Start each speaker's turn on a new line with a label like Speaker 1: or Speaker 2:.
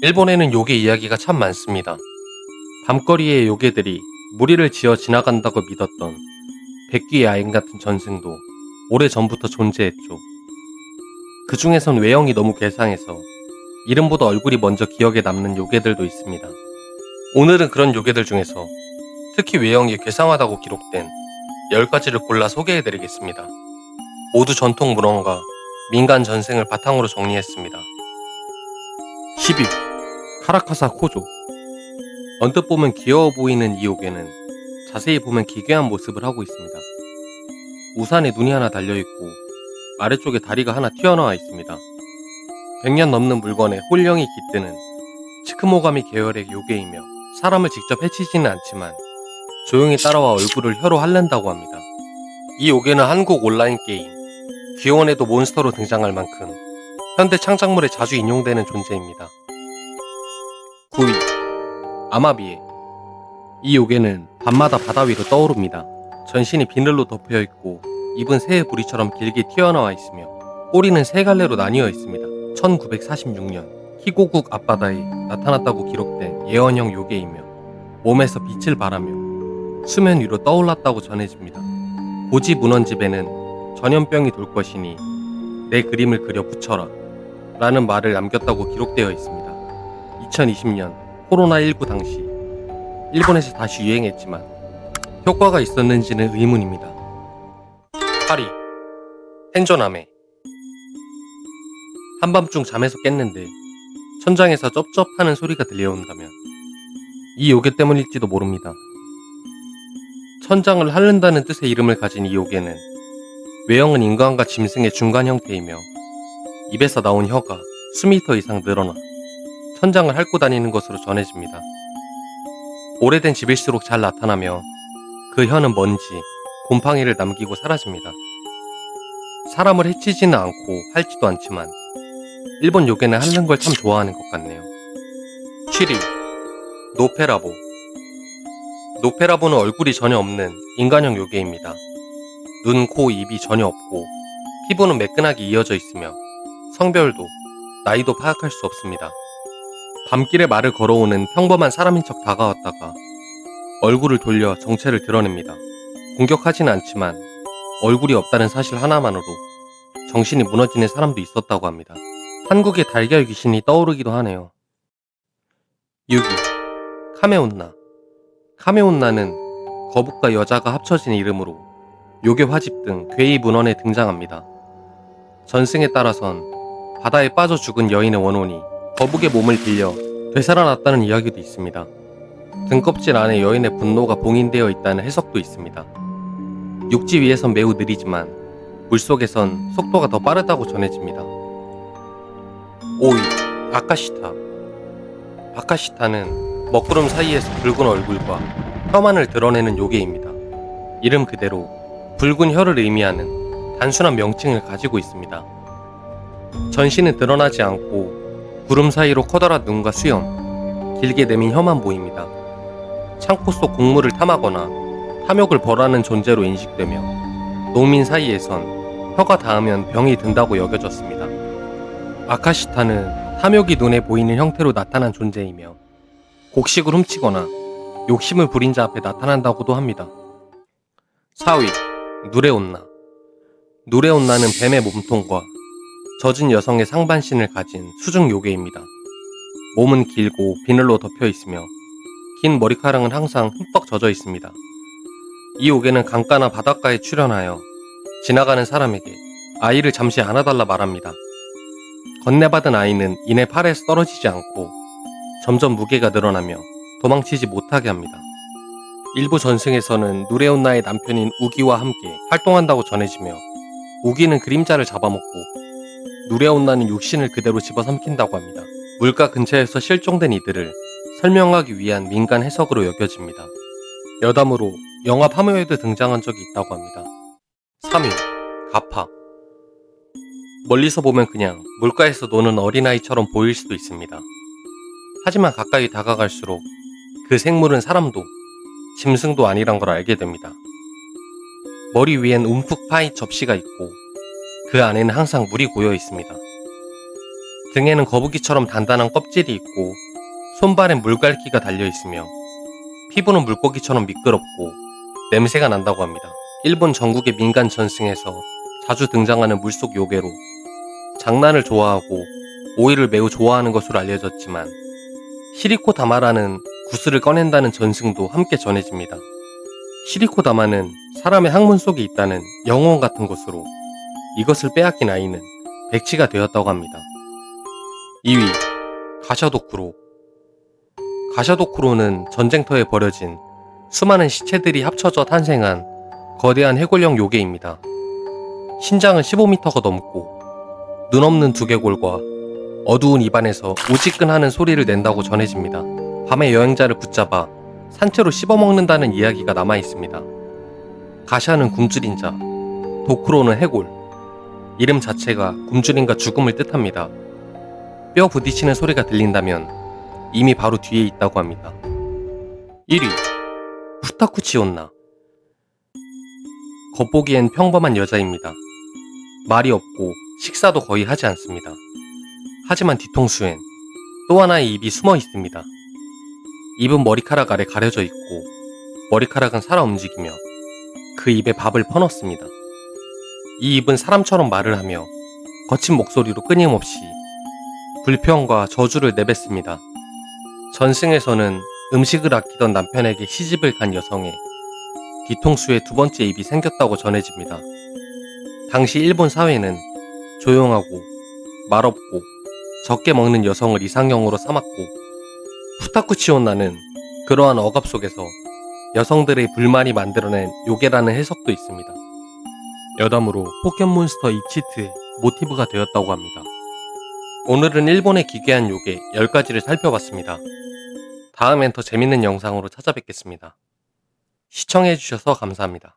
Speaker 1: 일본에는 요괴 이야기가 참 많습니다. 밤거리의 요괴들이 무리를 지어 지나간다고 믿었던 백귀의 야행 같은 전승도 오래전부터 존재했죠. 그 중에선 외형이 너무 괴상해서 이름보다 얼굴이 먼저 기억에 남는 요괴들도 있습니다. 오늘은 그런 요괴들 중에서 특히 외형이 괴상하다고 기록된 10가지를 골라 소개해드리겠습니다. 모두 전통 문헌과 민간 전생을 바탕으로 정리했습니다. 10위 카라카사 코조. 언뜻 보면 귀여워 보이는 이 요괴는 자세히 보면 기괴한 모습을 하고 있습니다. 우산에 눈이 하나 달려있고 아래쪽에 다리가 하나 튀어나와 있습니다. 100년 넘는 물건에 홀령이 깃드는 치크모가미 계열의 요괴이며 사람을 직접 해치지는 않지만 조용히 따라와 얼굴을 혀로 핥는다고 합니다. 이 요괴는 한국 온라인 게임 귀원에도 몬스터로 등장할 만큼 현대 창작물에 자주 인용되는 존재입니다. 9위 아마비에. 이 요괴는 밤마다 바다 위로 떠오릅니다. 전신이 비늘로 덮여있고 입은 새의 부리처럼 길게 튀어나와 있으며 꼬리는 세 갈래로 나뉘어 있습니다. 1946년 희고국 앞바다에 나타났다고 기록된 예언형 요괴이며 몸에서 빛을 발하며 수면 위로 떠올랐다고 전해집니다. 고지 문헌집에는 전염병이 돌 것이니 내 그림을 그려 붙여라 라는 말을 남겼다고 기록되어 있습니다. 2020년 코로나19 당시 일본에서 다시 유행했지만 효과가 있었는지는 의문입니다. 8위 텐조나메. 한밤중 잠에서 깼는데 천장에서 쩝쩝하는 소리가 들려온다면 이 요괴 때문일지도 모릅니다. 천장을 핥는다는 뜻의 이름을 가진 이 요괴는 외형은 인간과 짐승의 중간 형태이며 입에서 나온 혀가 수미터 이상 늘어나 천장을 핥고 다니는 것으로 전해집니다. 오래된 집일수록 잘 나타나며 그 혀는 먼지, 곰팡이를 남기고 사라집니다. 사람을 해치지는 않고 핥지도 않지만 일본 요괴는 핥는 걸 참 좋아하는 것 같네요. 7위 노페라보. 노페라보는 얼굴이 전혀 없는 인간형 요괴입니다. 눈, 코, 입이 전혀 없고 피부는 매끈하게 이어져 있으며 성별도 나이도 파악할 수 없습니다. 밤길에 말을 걸어오는 평범한 사람인 척 다가왔다가 얼굴을 돌려 정체를 드러냅니다. 공격하지는 않지만 얼굴이 없다는 사실 하나만으로 정신이 무너지는 사람도 있었다고 합니다. 한국의 달걀 귀신이 떠오르기도 하네요. 6위 카메온나. 카메온나는 거북과 여자가 합쳐진 이름으로 요괴 화집 등 괴이 문헌에 등장합니다. 전승에 따라선 바다에 빠져 죽은 여인의 원혼이 거북의 몸을 빌려 되살아났다는 이야기도 있습니다. 등껍질 안에 여인의 분노가 봉인되어 있다는 해석도 있습니다. 육지 위에선 매우 느리지만 물속에선 속도가 더 빠르다고 전해집니다. 5위 아카시타. 아카시타는 먹구름 사이에서 붉은 얼굴과 혀만을 드러내는 요괴입니다. 이름 그대로 붉은 혀를 의미하는 단순한 명칭을 가지고 있습니다. 전신은 드러나지 않고 구름 사이로 커다란 눈과 수염, 길게 내민 혀만 보입니다. 창고 속 곡물을 탐하거나 탐욕을 벌하는 존재로 인식되며 농민 사이에선 혀가 닿으면 병이 든다고 여겨졌습니다. 아카시타는 탐욕이 눈에 보이는 형태로 나타난 존재이며 곡식을 훔치거나 욕심을 부린 자 앞에 나타난다고도 합니다. 4위 누레온나. 누레온나는 뱀의 몸통과 젖은 여성의 상반신을 가진 수중 요괴입니다. 몸은 길고 비늘로 덮여 있으며 긴 머리카락은 항상 흠뻑 젖어 있습니다. 이 요괴는 강가나 바닷가에 출현하여 지나가는 사람에게 아이를 잠시 안아달라 말합니다. 건네받은 아이는 이내 팔에서 떨어지지 않고 점점 무게가 늘어나며 도망치지 못하게 합니다. 일부 전승에서는 누레온나의 남편인 우기와 함께 활동한다고 전해지며 우기는 그림자를 잡아먹고 누레온나는 육신을 그대로 집어삼킨다고 합니다. 물가 근처에서 실종된 이들을 설명하기 위한 민간 해석으로 여겨집니다. 여담으로 영화 파묘에도 등장한 적이 있다고 합니다. 3위 가파. 멀리서 보면 그냥 물가에서 노는 어린아이처럼 보일 수도 있습니다. 하지만 가까이 다가갈수록 그 생물은 사람도 짐승도 아니란 걸 알게 됩니다. 머리 위엔 움푹 파인 접시가 있고 그 안에는 항상 물이 고여 있습니다. 등에는 거북이처럼 단단한 껍질이 있고 손발엔 물갈기가 달려있으며 피부는 물고기처럼 미끄럽고 냄새가 난다고 합니다. 일본 전국의 민간 전승에서 자주 등장하는 물속 요괴로 장난을 좋아하고 오이를 매우 좋아하는 것으로 알려졌지만 시리코다마라는 구슬을 꺼낸다는 전승도 함께 전해집니다. 시리코다마는 사람의 항문 속에 있다는 영혼 같은 것으로 이것을 빼앗긴 아이는 백치가 되었다고 합니다. 2위 가샤도쿠로. 가샤도쿠로는 전쟁터에 버려진 수많은 시체들이 합쳐져 탄생한 거대한 해골형 요괴입니다. 신장은 15m가 넘고 눈 없는 두개골과 어두운 입안에서 오지끈하는 소리를 낸다고 전해집니다. 밤에 여행자를 붙잡아 산채로 씹어먹는다는 이야기가 남아있습니다. 가샤는 굶주린 자, 도쿠로는 해골. 이름 자체가 굶주림과 죽음을 뜻합니다. 뼈 부딪히는 소리가 들린다면 이미 바로 뒤에 있다고 합니다. 1위 후타쿠치온나. 겉보기엔 평범한 여자입니다. 말이 없고 식사도 거의 하지 않습니다. 하지만 뒤통수엔 또 하나의 입이 숨어 있습니다. 입은 머리카락 아래 가려져 있고 머리카락은 살아 움직이며 그 입에 밥을 퍼넣습니다. 이 입은 사람처럼 말을 하며 거친 목소리로 끊임없이 불평과 저주를 내뱉습니다. 전승에서는 음식을 아끼던 남편에게 시집을 간 여성의 뒤통수에 두 번째 입이 생겼다고 전해집니다. 당시 일본 사회는 조용하고 말없고 적게 먹는 여성을 이상형으로 삼았고 후타쿠치온나는 그러한 억압 속에서 여성들의 불만이 만들어낸 요괴라는 해석도 있습니다. 여담으로 포켓몬스터 이치트의 모티브가 되었다고 합니다. 오늘은 일본의 기괴한 요괴 10가지를 살펴봤습니다. 다음엔 더 재밌는 영상으로 찾아뵙겠습니다. 시청해주셔서 감사합니다.